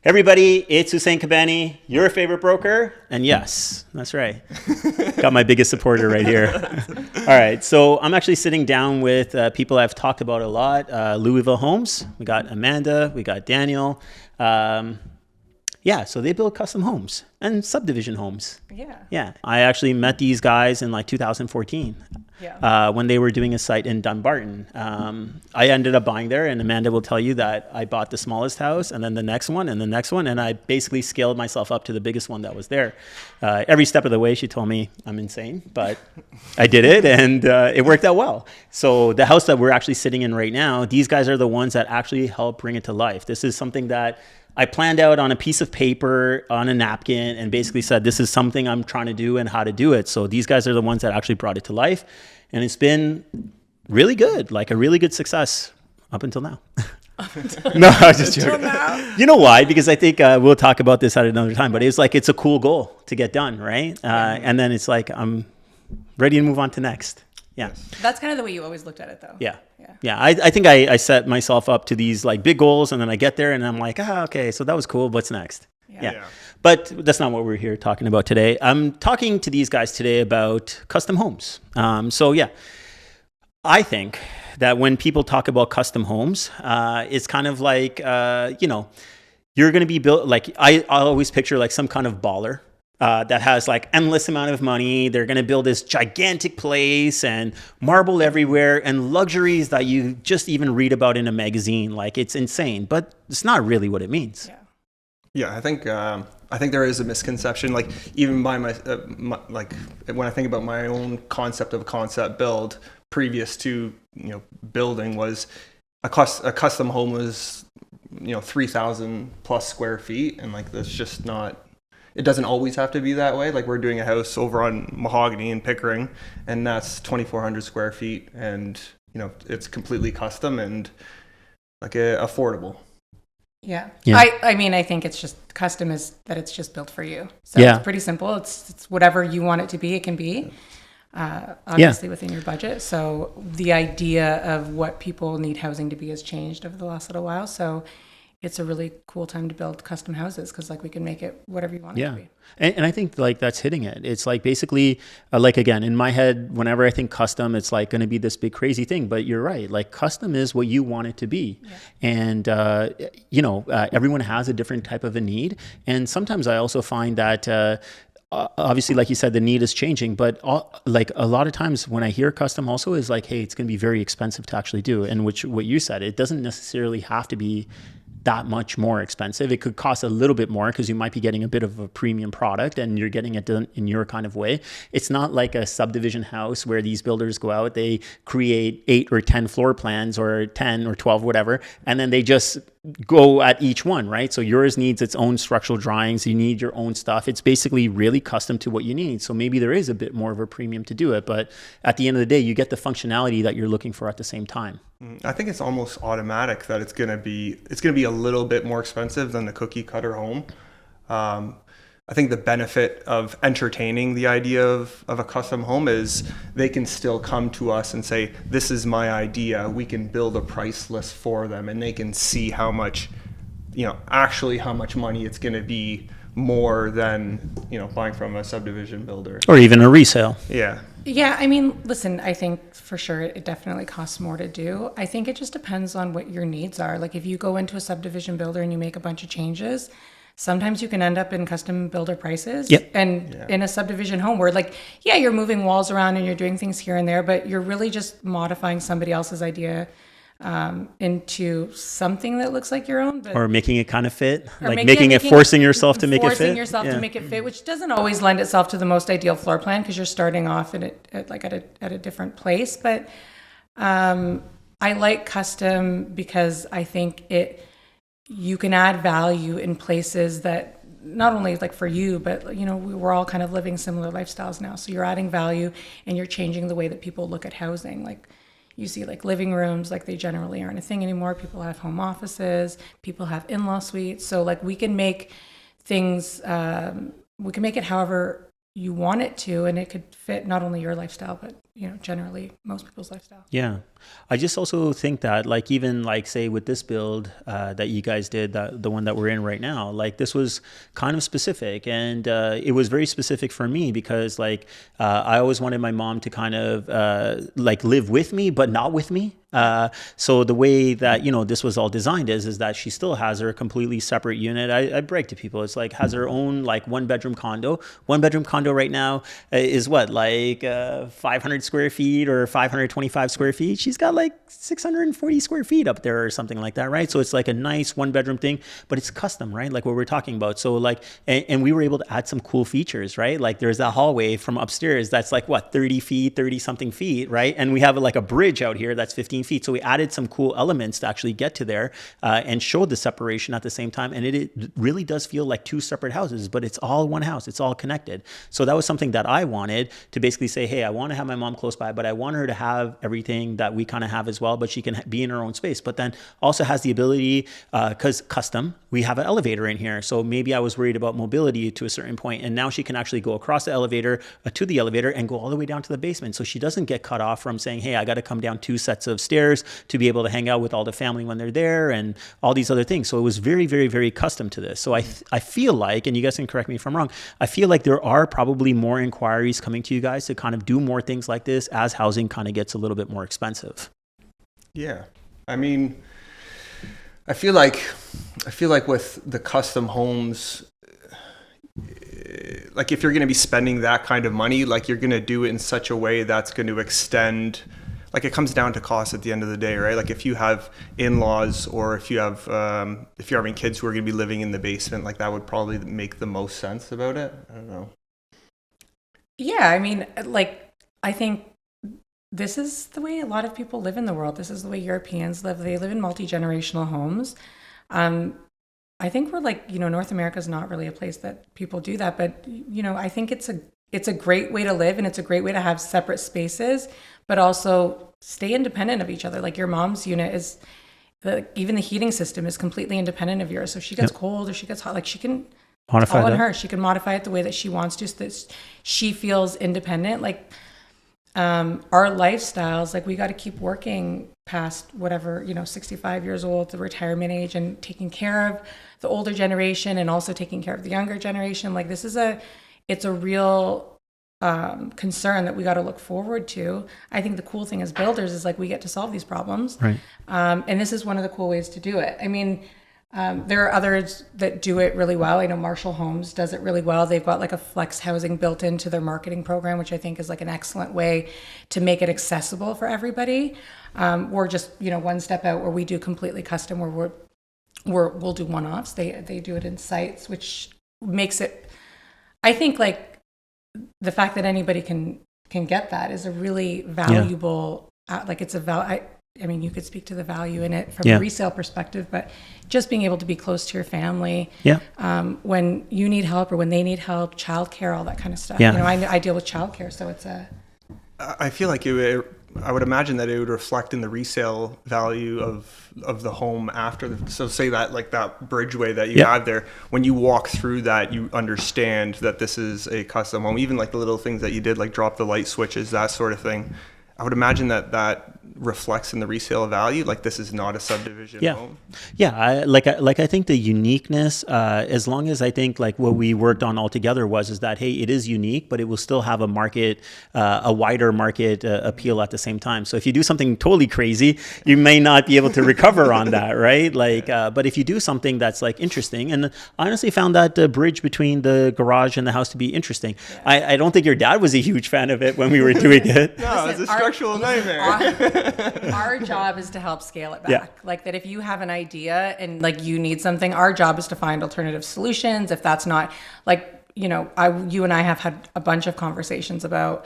Everybody, it's Hussein Kabani, your favorite broker. And yes, that's right. Got my biggest supporter right here. All right. So I'm actually sitting down with people I've talked about a lot. Louisville Homes. We got Amanda. We got Daniel. So they build custom homes and subdivision homes. Yeah. I actually met these guys in like 2014. When they were doing a site in Dunbarton. I ended up buying there, and Amanda will tell you that I bought the smallest house and then the next one and the next one, and I basically scaled myself up to the biggest one that was there. Every step of the way, she told me I'm insane, but I did it, and it worked out well. So the house that we're actually sitting in right now, these guys are the ones that actually help bring it to life. This is something that I planned out on a piece of paper, on a napkin, and basically said, this is something I'm trying to do and how to do it. So these guys are the ones that actually brought it to life. And it's been really good, like a really good success up until now. No, I was just joking. You know why? Because I think we'll talk about this at another time, but it's a cool goal to get done, right? And then it's like, I'm ready to move on to next. Yeah. That's kind of the way you always looked at it, though. Yeah. I think I set myself up to these like big goals, and then I get there and I'm like, okay, so that was cool. What's next? Yeah. But that's not what we're here talking about today. I'm talking to these guys today about custom homes. I think that when people talk about custom homes, it's kind of like, you're going to be built, like I always picture like some kind of baller. That has like endless amount of money. They're going to build this gigantic place and marble everywhere and luxuries that you just even read about in a magazine. Like, it's insane, but it's not really what it means. Yeah, I think there is a misconception. Like, even by like when I think about my own concept of a concept build previous to building, was a custom home was 3,000 plus square feet, and like that's just not. It doesn't always have to be that way. Like, we're doing a house over on Mahogany in Pickering, and that's 2,400 square feet, and it's completely custom and like affordable. Yeah. I mean, I think it's just custom is that it's just built for you. So it's pretty simple. It's whatever you want it to be, it can be. Obviously within your budget. So the idea of what people need housing to be has changed over the last little while. So it's a really cool time to build custom houses because like we can make it whatever you want it to be. And I think like that's hitting it. It's like basically like, again, in my head, whenever I think custom, it's like going to be this big crazy thing, but you're right. Like, custom is what you want it to be. And, everyone has a different type of a need. And sometimes I also find that, obviously, like you said, the need is changing, but like a lot of times when I hear custom also is like, hey, it's going to be very expensive to actually do. And what you said, it doesn't necessarily have to be that much more expensive. It could cost a little bit more because you might be getting a bit of a premium product and you're getting it done in your kind of way. It's not like a subdivision house where these builders go out, they create 8 or 10 floor plans or 10 or 12, whatever, and then they just go at each one, right? So yours needs its own structural drawings. You need your own stuff. It's basically really custom to what you need. So maybe there is a bit more of a premium to do it, but at the end of the day, you get the functionality that you're looking for at the same time. I think it's almost automatic that it's going to be a little bit more expensive than the cookie cutter home. I think the benefit of entertaining the idea of a custom home is they can still come to us and say, this is my idea. We can build a price list for them, and they can see how much, actually how much money it's going to be more than, buying from a subdivision builder. Or even a resale. Yeah. Yeah, I mean, listen, I think for sure it definitely costs more to do. I think it just depends on what your needs are. Like, if you go into a subdivision builder and you make a bunch of changes, sometimes you can end up in custom builder prices. And in a subdivision home where you're moving walls around and you're doing things here and there, but you're really just modifying somebody else's idea into something that looks like your own, but or making it kind of fit, like forcing yourself to make it fit. Forcing yourself to make it fit, which doesn't always lend itself to the most ideal floor plan because you're starting off at a different place. But I like custom because I think you can add value in places that not only like for you, but we're all kind of living similar lifestyles now. So you're adding value and you're changing the way that people look at housing. Like, you see like living rooms, like they generally aren't a thing anymore. People have home offices, people have in-law suites. So like we can make things, we can make it however you want it to, and it could fit not only your lifestyle, but generally most people's lifestyle. Yeah. I just also think that like, even like say with this build that you guys did, the one that we're in right now, like this was kind of specific, and it was very specific for me because like I always wanted my mom to kind of like live with me, but not with me. So the way that, this was all designed is that she still has her completely separate unit. I brag to people, it's like has her own like one bedroom condo right now is what, like 500 square feet or 525 square feet. She's got like 640 square feet up there or something like that, right? So it's like a nice one bedroom thing, but it's custom, right? Like what we're talking about. So like, and we were able to add some cool features, right? Like there's that hallway from upstairs that's like what, 30 something feet, right? And we have like a bridge out here that's 15 feet. So we added some cool elements to actually get to there and show the separation at the same time. And it really does feel like two separate houses, but it's all one house. It's all connected. So that was something that I wanted to basically say, hey, I want to have my mom close by, but I want her to have everything that we kind of have as well, but she can be in her own space. But then also has the ability, because custom, we have an elevator in here. So maybe I was worried about mobility to a certain point, and now she can actually go across the elevator to the elevator and go all the way down to the basement. So she doesn't get cut off from saying, hey, I got to come down 2 sets of stairs to be able to hang out with all the family when they're there and all these other things. So it was very, very, very custom to this. So I feel like, and you guys can correct me if I'm wrong, I feel like there are probably more inquiries coming to you guys to kind of do more things like this as housing kind of gets a little bit more expensive. Yeah. I mean, I feel like with the custom homes, like if you're going to be spending that kind of money, like you're going to do it in such a way that's going to extend, like it comes down to cost at the end of the day, right? Like if you have in-laws or if you have, if you're having kids who are going to be living in the basement, like that would probably make the most sense about it. I don't know. Yeah. I mean, like, I think this is the way a lot of people live in the world. This is the way Europeans live. They live in multi-generational homes. I think we're like, North America is not really a place that people do that, but I think it's a great way to live, and it's a great way to have separate spaces, but also stay independent of each other. Like your mom's unit is, even the heating system is completely independent of yours. So if she gets cold or she gets hot, like she can Modify all on that. her. She can modify it the way that she wants to, so that she feels independent. Like our lifestyles, like we got to keep working past whatever, 65 years old, the retirement age, and taking care of the older generation and also taking care of the younger generation. Like this is it's a real concern that we got to look forward to. I think the cool thing as builders is like we get to solve these problems. Right. And this is one of the cool ways to do it. I mean, there are others that do it really well. I know Louisville Homes does it really well. They've got like a flex housing built into their marketing program, which I think is like an excellent way to make it accessible for everybody. We're just, one step out where we do completely custom, where we'll do one-offs. They do it in sites, which makes it, I think, like the fact that anybody can get that is a really valuable, like it's a I mean, you could speak to the value in it from a resale perspective, but just being able to be close to your family when you need help or when they need help, childcare, all that kind of stuff. I deal with childcare, so it's I feel like I would imagine that it would reflect in the resale value of the home after. So say that like that bridgeway that you have there, when you walk through that, you understand that this is a custom home. Even like the little things that you did, like drop the light switches, that sort of thing. I would imagine that reflects in the resale value. Like this is not a subdivision home. Yeah, I think the uniqueness, as long as I think like what we worked on all together is that, hey, it is unique, but it will still have a market, a wider market appeal at the same time. So if you do something totally crazy, you may not be able to recover on that, right? Like, but if you do something that's like interesting, and I honestly found that bridge between the garage and the house to be interesting. Yeah. I don't think your dad was a huge fan of it when we were doing it. No, it's a structural nightmare. Our job is to help scale it back. Yeah. Like that if you have an idea and like you need something, our job is to find alternative solutions. If that's not like, you and I have had a bunch of conversations about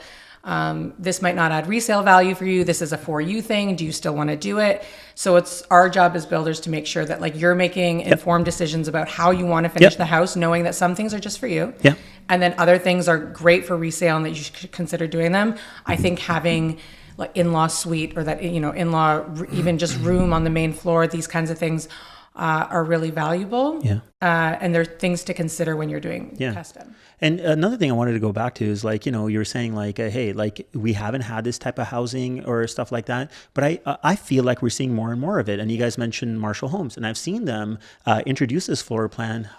this might not add resale value for you. This is a for you thing. Do you still want to do it? So it's our job as builders to make sure that like you're making informed decisions about how you want to finish the house, knowing that some things are just for you. Yeah. And then other things are great for resale and that you should consider doing them. I think having like in-law suite or that, in-law even just room on the main floor, these kinds of things are really valuable. Yeah. And they're things to consider when you're doing custom. And another thing I wanted to go back to is like, you know, you're saying like, hey, like we haven't had this type of housing or stuff like that, but I feel like we're seeing more and more of it. And you guys mentioned Marshall Homes, and I've seen them introduce this floor plan,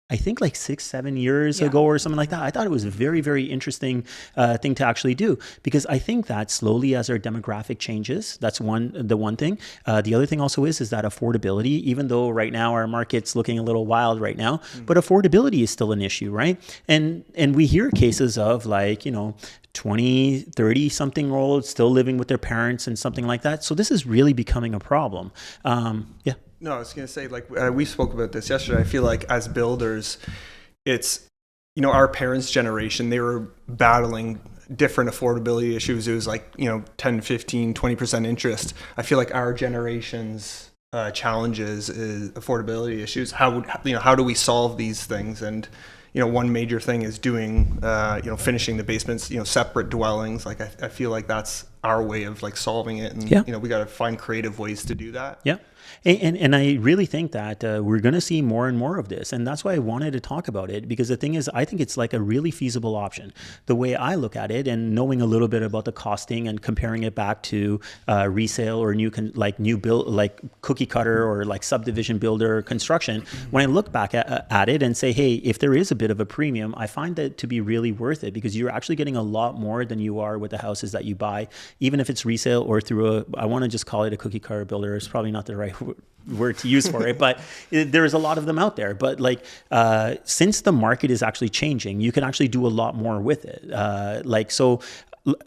I think like 6-7 years ago or something like that. I thought it was a very, very interesting thing to actually do, because I think that slowly as our demographic changes, that's the one thing. The other thing also is that affordability, even though right now our market's looking a little wild right now, but affordability is still an issue, right? And we hear cases of like, you know, 20, 30 something year olds still living with their parents and something like that. So this is really becoming a problem. No, I was going to say, like, we spoke about this yesterday. I feel like as builders, it's, you know, our parents' generation, they were battling different affordability issues. It was like, you know, 10, 15, 20% interest. I feel like our generation's challenges is affordability issues. How do we solve these things? And, you know, one major thing is doing, finishing the basements, you know, separate dwellings. Like, I feel like that's our way of like solving it. And, you know, we got to find creative ways to do that. Yeah. And I really think that we're going to see more and more of this. And that's why I wanted to talk about it, because the thing is, I think it's like a really feasible option. The way I look at it, and knowing a little bit about the costing and comparing it back to resale or new build, like cookie cutter or like subdivision builder construction, when I look back at it and say, hey, if there is a bit of a premium, I find that to be really worth it, because you're actually getting a lot more than you are with the houses that you buy, even if it's resale or through I want to just call it a cookie cutter builder. It's probably not the right word to use for it, but there's a lot of them out there. But like, since the market is actually changing, you can actually do a lot more with it.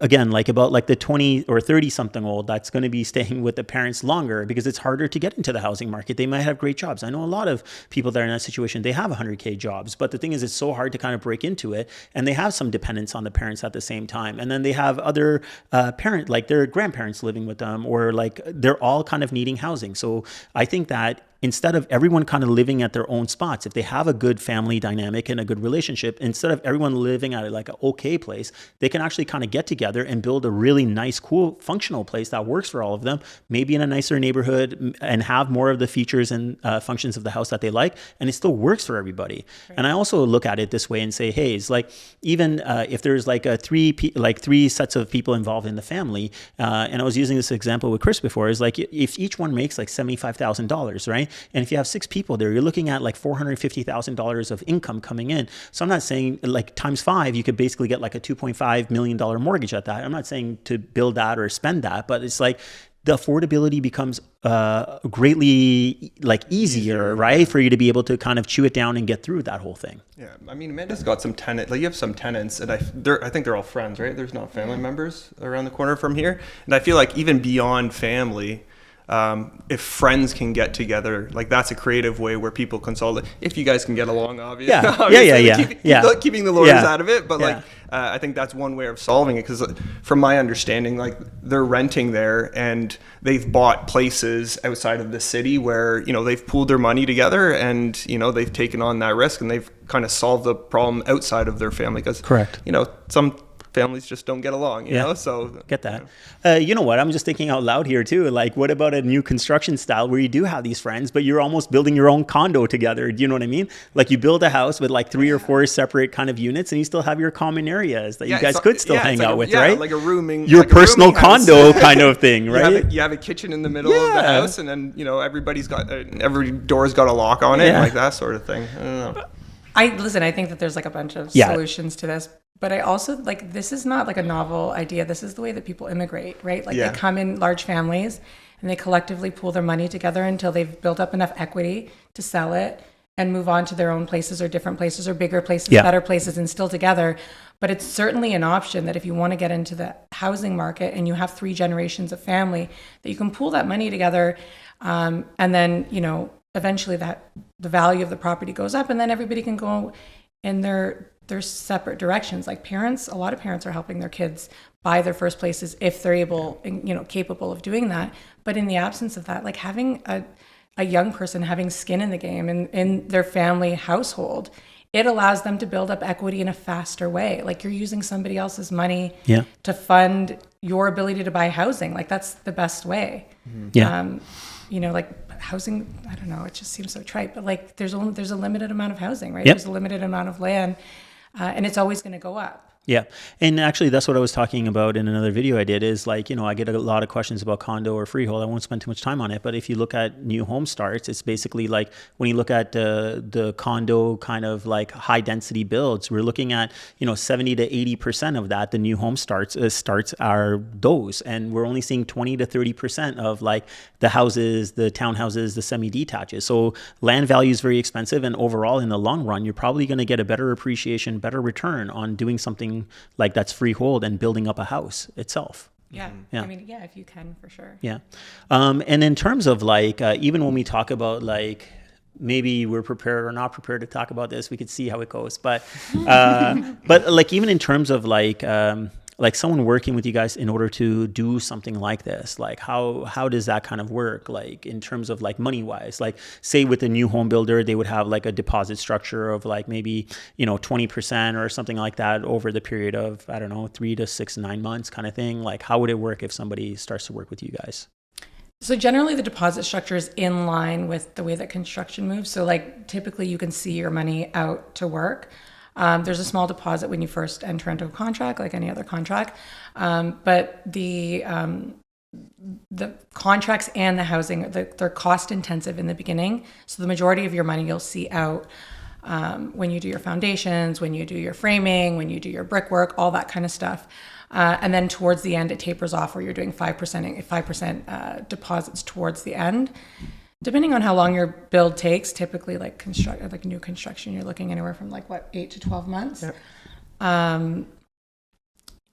Again, like about like the 20 or 30 something old that's going to be staying with the parents longer, because it's harder to get into the housing market. They might have great jobs. I know a lot of people that are in that situation, they have 100K jobs, but the thing is, it's so hard to kind of break into it. And they have some dependence on the parents at the same time. And then they have other like their grandparents living with them, or like they're all kind of needing housing. So I think that instead of everyone kind of living at their own spots, if they have a good family dynamic and a good relationship, instead of everyone living at like an okay place, they can actually kind of get together and build a really nice, cool, functional place that works for all of them, maybe in a nicer neighborhood, and have more of the features and functions of the house that they like, and it still works for everybody. Right. And I also look at it this way and say, hey, it's like, even if there's like three sets of people involved in the family, and I was using this example with Chris before, is like if each one makes like $75,000, right? And if you have 6 people there, you're looking at like $450,000 of income coming in. So I'm not saying like times 5, you could basically get like a $2.5 million mortgage at that. I'm not saying to build that or spend that, but it's like the affordability becomes greatly like easier, right? For you to be able to kind of chew it down and get through that whole thing. Yeah. I mean, Amanda's got some tenants, like you have some tenants, and I think they're all friends, right? There's not family members around the corner from here. And I feel like even beyond family, if friends can get together, like that's a creative way where people consolidate. If you guys can get along, obviously. Keeping the lawyers out of it, but like I think that's one way of solving it. Because from my understanding, like they're renting there and they've bought places outside of the city where, you know, they've pooled their money together and, you know, they've taken on that risk and they've kind of solved the problem outside of their family. Because, correct, you know, some families just don't get along, you know, so get that. You know what, I'm just thinking out loud here too, like what about a new construction style where you do have these friends, but you're almost building your own condo together? Do you know what I mean? Like you build a house with like 3 or 4 separate kind of units, and you still have your common areas that you guys could still hang out with, right? Like a rooming, your like personal condo kind of thing, right? You have a kitchen in the middle of the house, and then, you know, everybody's got every door's got a lock on it, like that sort of thing. I don't know. I think that there's like a bunch of solutions to this, but I also like, this is not like a novel idea. This is the way that people immigrate, right? Like they come in large families and they collectively pool their money together until they've built up enough equity to sell it and move on to their own places or different places or bigger places, better places, and still together. But it's certainly an option that if you want to get into the housing market and you have 3 generations of family, that you can pool that money together, and then, you know, eventually that the value of the property goes up, and then everybody can go in their separate directions. Like parents, a lot of parents are helping their kids buy their first places if they're able and, you know, capable of doing that. But in the absence of that, like having a young person having skin in the game in their family household, it allows them to build up equity in a faster way. Like you're using somebody else's money to fund your ability to buy housing. Like that's the best way. You know, like housing, I don't know, it just seems so trite, but like there's a limited amount of housing, right? Yep. There's a limited amount of land, and it's always going to go up. Yeah. And actually, that's what I was talking about in another video I did is like, I get a lot of questions about condo or freehold. I won't spend too much time on it. But if you look at new home starts, it's basically like when you look at the condo kind of like high density builds, we're looking at, 70 to 80% of that, the new home starts are those. And we're only seeing 20 to 30% of like the houses, the townhouses, the semi-detaches. So land value is very expensive. And overall, in the long run, you're probably going to get a better appreciation, better return on doing something like that's freehold and building up a house itself. Yeah. Yeah. I mean, yeah, if you can, for sure. Yeah. And in terms of like, even when we talk about like, maybe we're prepared or not prepared to talk about this, we could see how it goes. But like, even in terms of like someone working with you guys in order to do something like this, like how does that kind of work? Like in terms of like money wise, like say with a new home builder, they would have like a deposit structure of like maybe, 20% or something like that over the period of, I don't know, 3 to 6, 9 months kind of thing. Like how would it work if somebody starts to work with you guys? So generally the deposit structure is in line with the way that construction moves. So like typically you can see your money out to work. There's a small deposit when you first enter into a contract, like any other contract. But the contracts and the housing, they're cost intensive in the beginning. So the majority of your money you'll see out when you do your foundations, when you do your framing, when you do your brickwork, all that kind of stuff. And then towards the end, it tapers off where you're doing 5% deposits towards the end. Depending on how long your build takes, typically like new construction, you're looking anywhere from 8 to 12 months. Yep.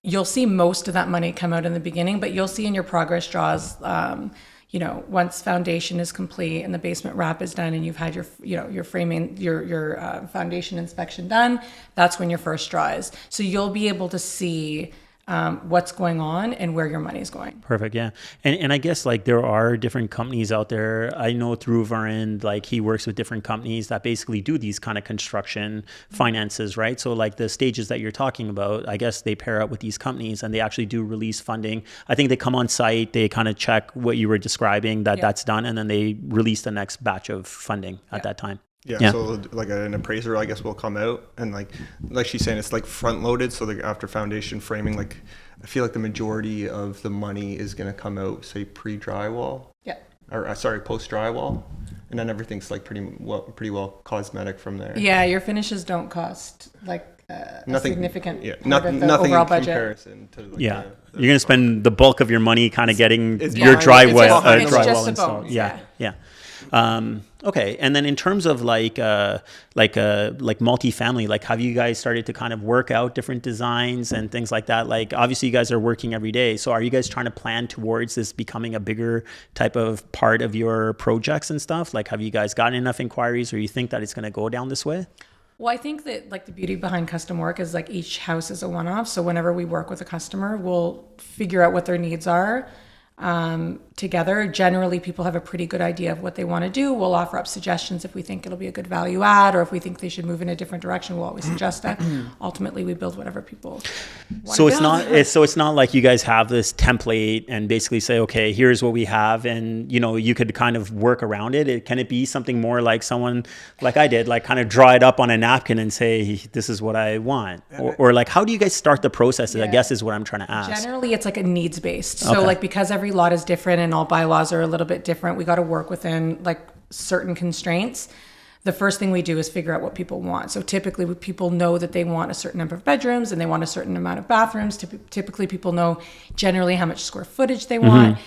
You'll see most of that money come out in the beginning, but you'll see in your progress draws, once foundation is complete and the basement wrap is done and you've had your framing, your foundation inspection done, that's when your first draw is. So you'll be able to see what's going on and where your money is going. Perfect. Yeah. And I guess like there are different companies out there. I know through Varun, like he works with different companies that basically do these kind of construction finances, right? So like the stages that you're talking about, I guess they pair up with these companies and they actually do release funding. I think they come on site, they kind of check what you were describing that's done. And then they release the next batch of funding at that time. Yeah, so like an appraiser, I guess, will come out and like she's saying, it's like front loaded. So after foundation framing, like I feel like the majority of the money is going to come out, say pre-drywall. Yeah. Or sorry, post-drywall, and then everything's like pretty well cosmetic from there. Yeah, your finishes don't cost nothing significant. Yeah, nothing in budget. comparison to the you're going to spend the bulk of your money kind of getting it's your drywall just installed. bones, Yeah. Okay. And then in terms of like multifamily, like have you guys started to kind of work out different designs and things like that? Like obviously you guys are working every day. So are you guys trying to plan towards this becoming a bigger type of part of your projects and stuff? Like have you guys gotten enough inquiries or you think that it's going to go down this way? Well, I think that like the beauty behind custom work is like each house is a one-off. So whenever we work with a customer, we'll figure out what their needs are together. Generally, people have a pretty good idea of what they want to do. We'll offer up suggestions if we think it'll be a good value add, or if we think they should move in a different direction, we'll always suggest that. Ultimately, we build whatever people want so to build. It's not like you guys have this template and basically say, okay, here's what we have, and you could kind of work around it. Can it be something more like someone like I did, like kind of draw it up on a napkin and say, this is what I want, or like how do you guys start the process? I guess is what I'm trying to ask. Generally, it's like a needs based. So like because every lot is different and all bylaws are a little bit different, we got to work within like certain constraints. The first thing we do is figure out what people want. So typically people know that they want a certain number of bedrooms and they want a certain amount of bathrooms. Typically people know generally how much square footage they want.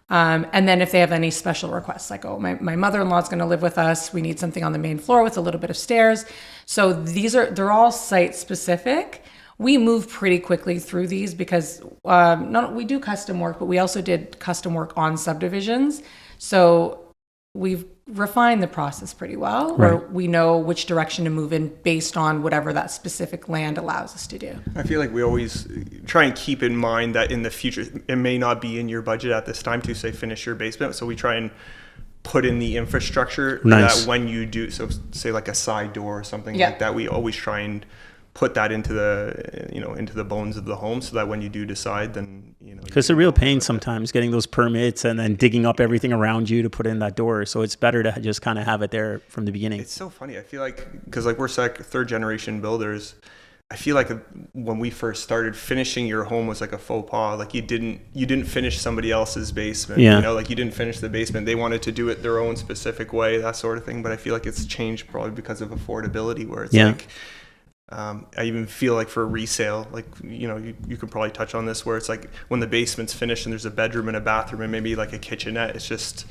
And then if they have any special requests, like, oh, my mother-in-law is going to live with us, we need something on the main floor with a little bit of stairs. So they're all site specific. We move pretty quickly through these because we do custom work, but we also did custom work on subdivisions. So we've refined the process pretty well, right, or we know which direction to move in based on whatever that specific land allows us to do. I feel like we always try and keep in mind that in the future, it may not be in your budget at this time to say finish your basement. So we try and put in the infrastructure that when you do, so say like a side door or something like that, we always try and put that into the, into the bones of the home, so that when you do decide, then, because it's a real pain sometimes getting those permits and then digging up everything around you to put in that door. So it's better to just kind of have it there from the beginning. It's so funny. I feel like, because like we're third generation builders, I feel like when we first started, finishing your home was like a faux pas. Like you didn't finish somebody else's basement. Yeah. Like you didn't finish the basement. They wanted to do it their own specific way, that sort of thing. But I feel like it's changed probably because of affordability, where it's like, I even feel like for resale, like, you could probably touch on this, where it's like when the basement's finished and there's a bedroom and a bathroom and maybe like a kitchenette, it's just,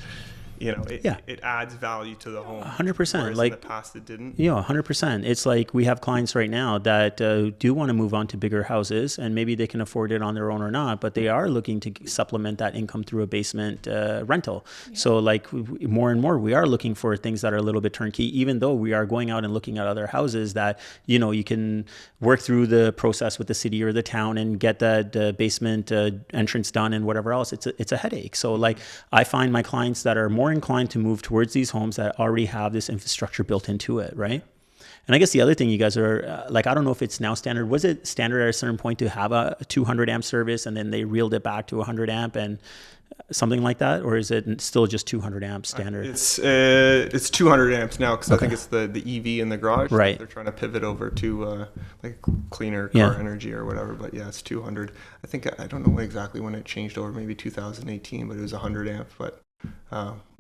it adds value to the home. 100%. Like in the past it didn't. 100%. It's like we have clients right now that do want to move on to bigger houses, and maybe they can afford it on their own or not, but they are looking to supplement that income through a basement rental. So like more and more, we are looking for things that are a little bit turnkey, even though we are going out and looking at other houses that, you can work through the process with the city or the town and get that basement entrance done and whatever else. It's a headache. So like I find my clients that are more inclined to move towards these homes that already have this infrastructure built into it, right? And I guess the other thing you guys are like, I don't know if it's now standard. Was it standard at a certain point to have a 200 amp service and then they reeled it back to 100 amp and something like that, or is it still just 200 amp standard? It's 200 amps now, because I think it's the EV in the garage. Right. They're trying to pivot over to like cleaner car energy or whatever. But yeah, it's 200. I think I don't know exactly when it changed over. Maybe 2018, but it was 100 amp. But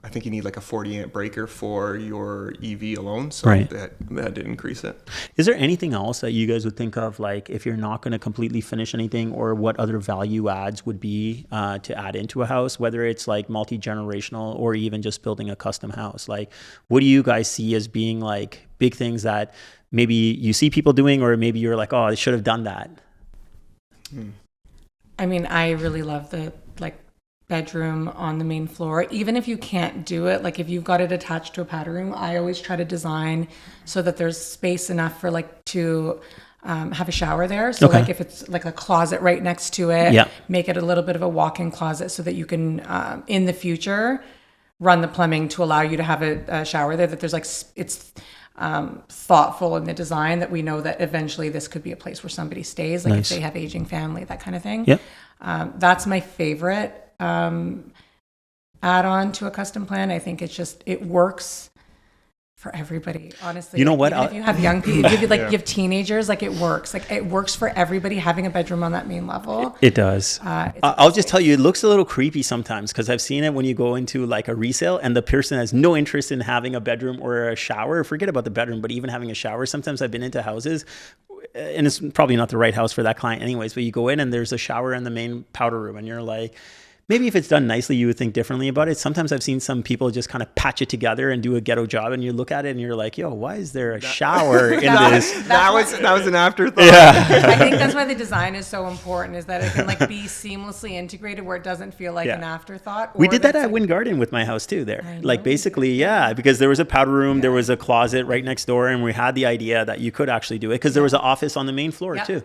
I think you need like a 40 amp breaker for your EV alone, so that did increase it. Is there anything else that you guys would think of, like if you're not going to completely finish anything, or what other value adds would be to add into a house, whether it's like multi-generational or even just building a custom house? Like what do you guys see as being like big things that maybe you see people doing, or maybe you're like, oh, I should have done that? I mean, I really love the bedroom on the main floor. Even if you can't do it, like if you've got it attached to a powder room, I always try to design so that there's space enough for to have a shower there. So like if it's like a closet right next to it, make it a little bit of a walk-in closet so that you can, in the future, run the plumbing to allow you to have a shower there, that there's like, it's thoughtful in the design, that we know that eventually this could be a place where somebody stays, like if they have aging family, that kind of thing. That's my favorite add-on to a custom plan. I think it works for everybody, honestly. You know what? If you have young people, you have teenagers, like it works. Like it works for everybody having a bedroom on that main level. It does. I'll just tell you, it looks a little creepy sometimes, because I've seen it when you go into like a resale and the person has no interest in having a bedroom or a shower. Forget about the bedroom, but even having a shower. Sometimes I've been into houses, and it's probably not the right house for that client anyways, but you go in and there's a shower in the main powder room and you're like, maybe if it's done nicely, you would think differently about it. Sometimes I've seen some people just kind of patch it together and do a ghetto job, and you look at it and you're like, yo, why is there a shower in this? That was an afterthought. Yeah. I think that's why the design is so important, is that it can be seamlessly integrated where it doesn't feel like an afterthought. We did that at Wind Garden with my house too there. Like basically, because there was a powder room, there was a closet right next door, and we had the idea that you could actually do it because there was an office on the main floor too.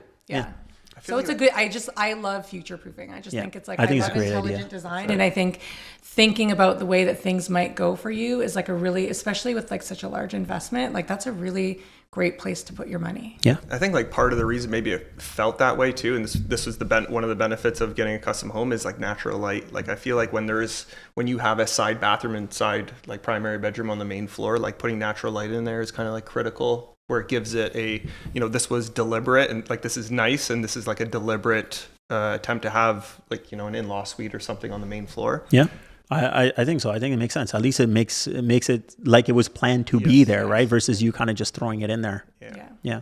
So it's a good, I love future proofing. I just think it's like, I think love it's a great intelligent idea. design. And I think thinking about the way that things might go for you is like a really, especially with like such a large investment, like that's a really great place to put your money. Yeah. I think like part of the reason maybe it felt that way too, and this was one of the benefits of getting a custom home, is like natural light. Like I feel like when you have a side bathroom inside like primary bedroom on the main floor, like putting natural light in there is kind of like critical, where it gives it a, this was deliberate, and like this is nice, and this is like a deliberate attempt to have like, an in-law suite or something on the main floor. Yeah. I think so. I think it makes sense. At least it makes it like it was planned to be there, right? Versus you kind of just throwing it in there. Yeah.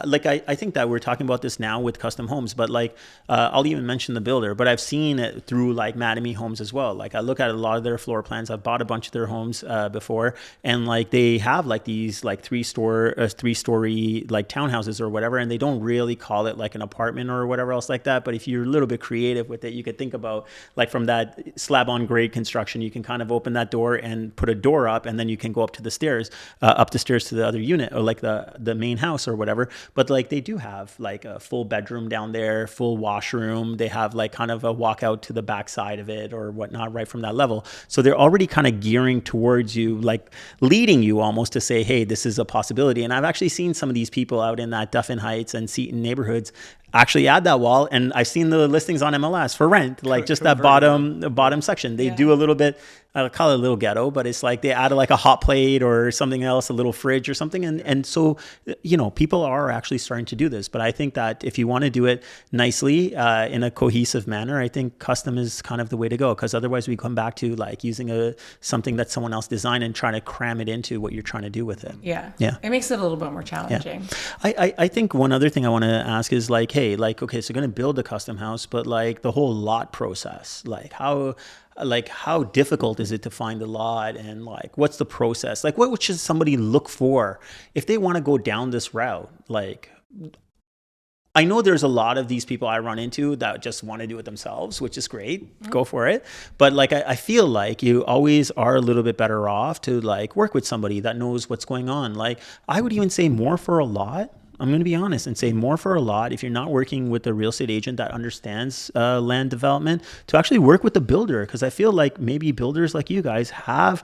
Like I think that we're talking about this now with custom homes, but like I'll even mention the builder, but I've seen it through like Mattamy Homes as well. Like I look at a lot of their floor plans. I've bought a bunch of their homes before, and like they have like these like three-story like townhouses or whatever, and they don't really call it like an apartment or whatever else like that. But if you're a little bit creative with it, you could think about like from that slab on grade construction, you can kind of open that door and put a door up, and then you can go up to the stairs, to the other unit, or like the the main house or whatever, but like they do have like a full bedroom down there, full washroom. They have like kind of a walkout to the back side of it or whatnot right from that level. So they're already kind of gearing towards you, like leading you almost to say, hey, this is a possibility. And I've actually seen some of these people out in that Duffin Heights and Seton neighborhoods actually add that wall, and I've seen the listings on MLS for rent, like just that bottom section. They do a little bit, I call it a little ghetto, but it's like they add like a hot plate or something else, a little fridge or something, and so people are actually starting to do this. But I think that if you want to do it nicely in a cohesive manner, I think custom is kind of the way to go, because otherwise we come back to like using something that someone else designed and trying to cram it into what you're trying to do with it. Yeah, it makes it a little bit more challenging. I think one other thing I want to ask is like, hey, like, okay, so you're going to build a custom house, but like the whole lot process, like how difficult is it to find the lot, and like what's the process? Like what should somebody look for if they want to go down this route? Like, I know there's a lot of these people I run into that just want to do it themselves, which is great. Go for it. But like, I feel like you always are a little bit better off to like work with somebody that knows what's going on. Like I would even say more for a lot. I'm going to be honest and say more for a lot if you're not working with a real estate agent that understands land development, to actually work with the builder. Because I feel like maybe builders like you guys have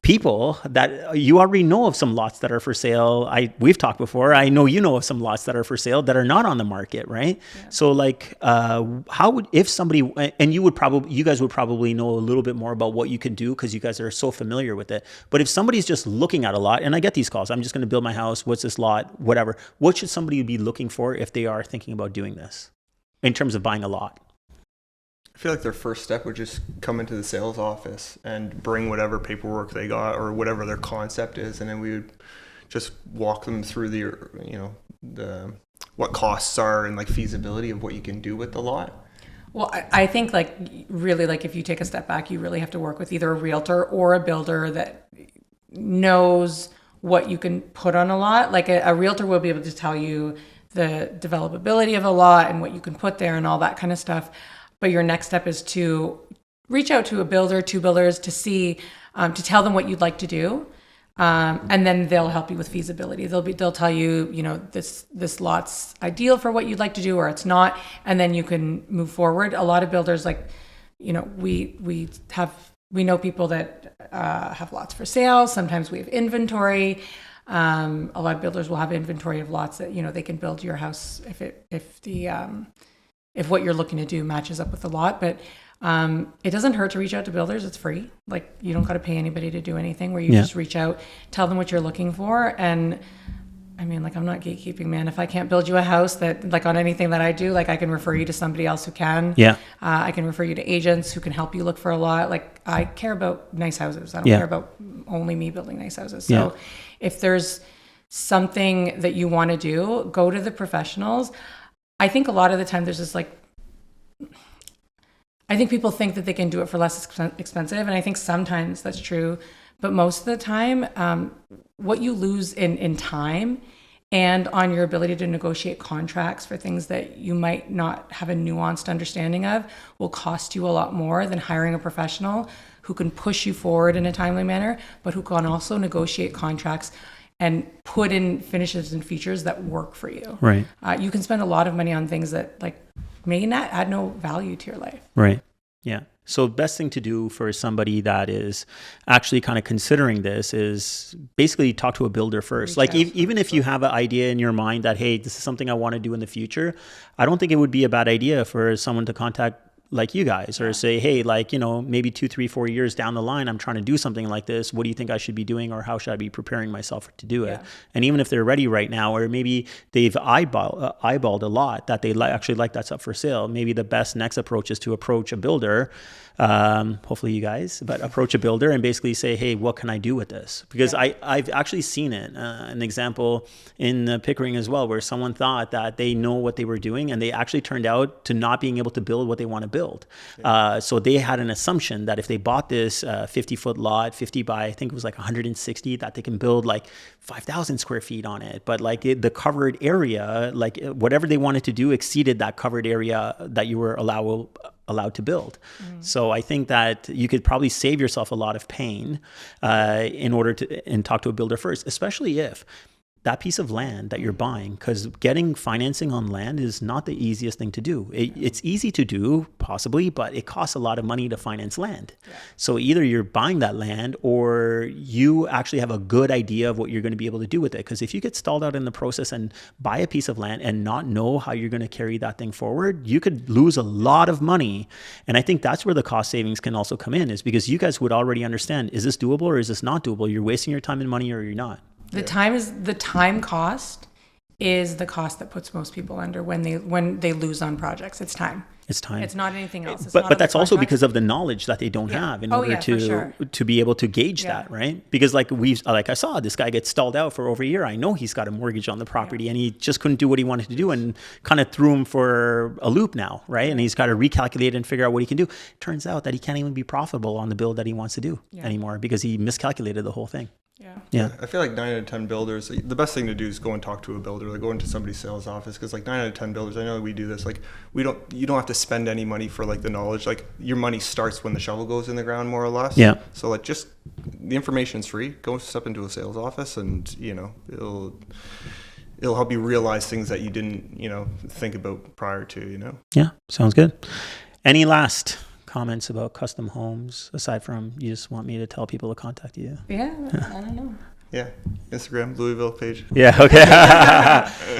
people that you already know of some lots that are for sale. We've talked before. I know you know of some lots that are for sale that are not on the market, right? Yeah. So like, if somebody, and you guys would probably know a little bit more about what you can do because you guys are so familiar with it. But if somebody's just looking at a lot, and I get these calls, I'm just going to build my house. What's this lot? Whatever. What should somebody be looking for if they are thinking about doing this in terms of buying a lot? I feel like their first step would just come into the sales office and bring whatever paperwork they got or whatever their concept is, and then we would just walk them through the what costs are and like feasibility of what you can do with the lot. Well, I think like really, like if you take a step back, you really have to work with either a realtor or a builder that knows what you can put on a lot. Like a realtor will be able to tell you the developability of a lot and what you can put there and all that kind of stuff. But your next step is to reach out to a builder, two builders, to see, to tell them what you'd like to do, and then they'll help you with feasibility. They'll tell you, this lot's ideal for what you'd like to do, or it's not, and then you can move forward. A lot of builders, like, we know people that have lots for sale. Sometimes we have inventory. A lot of builders will have inventory of lots that they can build your house if what you're looking to do matches up with the lot. But it doesn't hurt to reach out to builders. It's free. Like, you don't got to pay anybody to do anything, where you just reach out, tell them what you're looking for. And I mean, like, I'm not gatekeeping, man. If I can't build you a house that, like, on anything that I do, like, I can refer you to somebody else who can. Yeah. I can refer you to agents who can help you look for a lot. Like, I care about nice houses. I don't care about only me building nice houses. So if there's something that you want to do, go to the professionals. I think a lot of the time there's this I think people think that they can do it for less expensive. And I think sometimes that's true. But most of the time, what you lose in time and on your ability to negotiate contracts for things that you might not have a nuanced understanding of will cost you a lot more than hiring a professional who can push you forward in a timely manner, but who can also negotiate contracts and put in finishes and features that work for you. Right. You can spend a lot of money on things that may not add no value to your life. Right. Yeah. So best thing to do for somebody that is actually kind of considering this is basically talk to a builder first. Like even if you have an idea in your mind that, hey, this is something I want to do in the future, I don't think it would be a bad idea for someone to contact like you guys, or say, hey, maybe 2, 3, 4 years down the line, I'm trying to do something like this. What do you think I should be doing, or how should I be preparing myself to do it? And even if they're ready right now, or maybe they've eyeballed a lot that they actually like that's up for sale, maybe the best next approach is to approach a builder, hopefully you guys, but approach a builder and basically say, hey, what can I do with this? Because I've actually seen it, an example in Pickering as well, where someone thought that they know what they were doing, and they actually turned out to not being able to build what they want to build. So they had an assumption that if they bought this 50-foot lot, 50 by, I think it was 160, that they can build 5,000 square feet on it. But the covered area, whatever they wanted to do exceeded that covered area that you were allowed to build. So I think that you could probably save yourself a lot of pain in order to talk to a builder first, especially if that piece of land that you're buying, because getting financing on land is not the easiest thing to do. It's easy to do, possibly, but it costs a lot of money to finance land. Yeah. So either you're buying that land or you actually have a good idea of what you're going to be able to do with it. Because if you get stalled out in the process and buy a piece of land and not know how you're going to carry that thing forward, you could lose a lot of money. And I think that's where the cost savings can also come in, is because you guys would already understand, is this doable or is this not doable? You're wasting your time and money or you're not. The time cost is the cost that puts most people under when they lose on projects. It's time. It's time. It's not anything else. But that's also because of the knowledge that they don't have in order to be able to gauge that, right? Because like I saw this guy get stalled out for over a year. I know he's got a mortgage on the property and he just couldn't do what he wanted to do, and kind of threw him for a loop now, right? And he's got to recalculate and figure out what he can do. Turns out that he can't even be profitable on the build that he wants to do anymore because he miscalculated the whole thing. Yeah. I feel like 9 out of 10 builders, the best thing to do is go and talk to a builder, like go into somebody's sales office, because like 9 out of 10 builders, I know we do this, like you don't have to spend any money for like the knowledge. Like your money starts when the shovel goes in the ground, more or less. Yeah. So like just the information's free. Go step into a sales office, and it'll help you realize things that you didn't think about prior to. Yeah, sounds good. Any last comments about custom homes, aside from you just want me to tell people to contact you? Yeah, I don't know. Yeah, Instagram, Louisville page. Yeah, okay.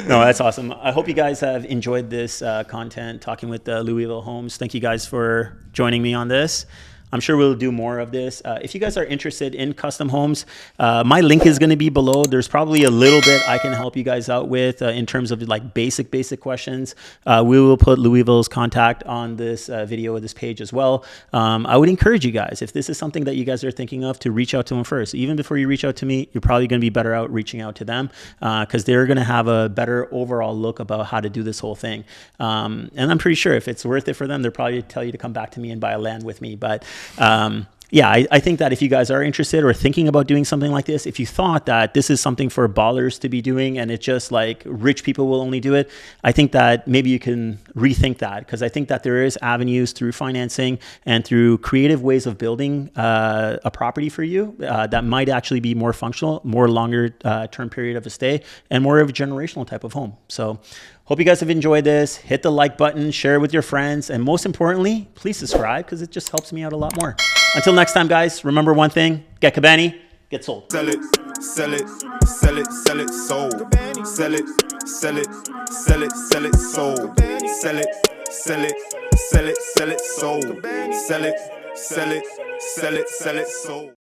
No, that's awesome. I hope you guys have enjoyed this content, talking with Louisville Homes. Thank you guys for joining me on this. I'm sure we'll do more of this. If you guys are interested in custom homes, my link is going to be below. There's probably a little bit I can help you guys out with in terms of like basic questions. We will put Louisville's contact on this video or this page as well. I would encourage you guys, if this is something that you guys are thinking of, to reach out to them first. Even before you reach out to me, you're probably going to be better out reaching out to them because they're going to have a better overall look about how to do this whole thing. And I'm pretty sure if it's worth it for them, they'll probably tell you to come back to me and buy a land with me. But I think that if you guys are interested or thinking about doing something like this, if you thought that this is something for ballers to be doing and it's just like rich people will only do it, I think that maybe you can rethink that, because I think that there is avenues through financing and through creative ways of building a property for you that might actually be more functional, more longer term period of a stay, and more of a generational type of home. So hope you guys have enjoyed this. Hit the like button, share it with your friends, and most importantly, please subscribe, because it just helps me out a lot more. Until next time, guys, remember one thing: get Cabani, get sold. Sell it, sell it, sell it, sell it, sold. Sell it, sell it, sell it, sell it, sold. Sell it, sell it, sell it, sell it, sold. Sell it, sell it, sell it, sell it, sold.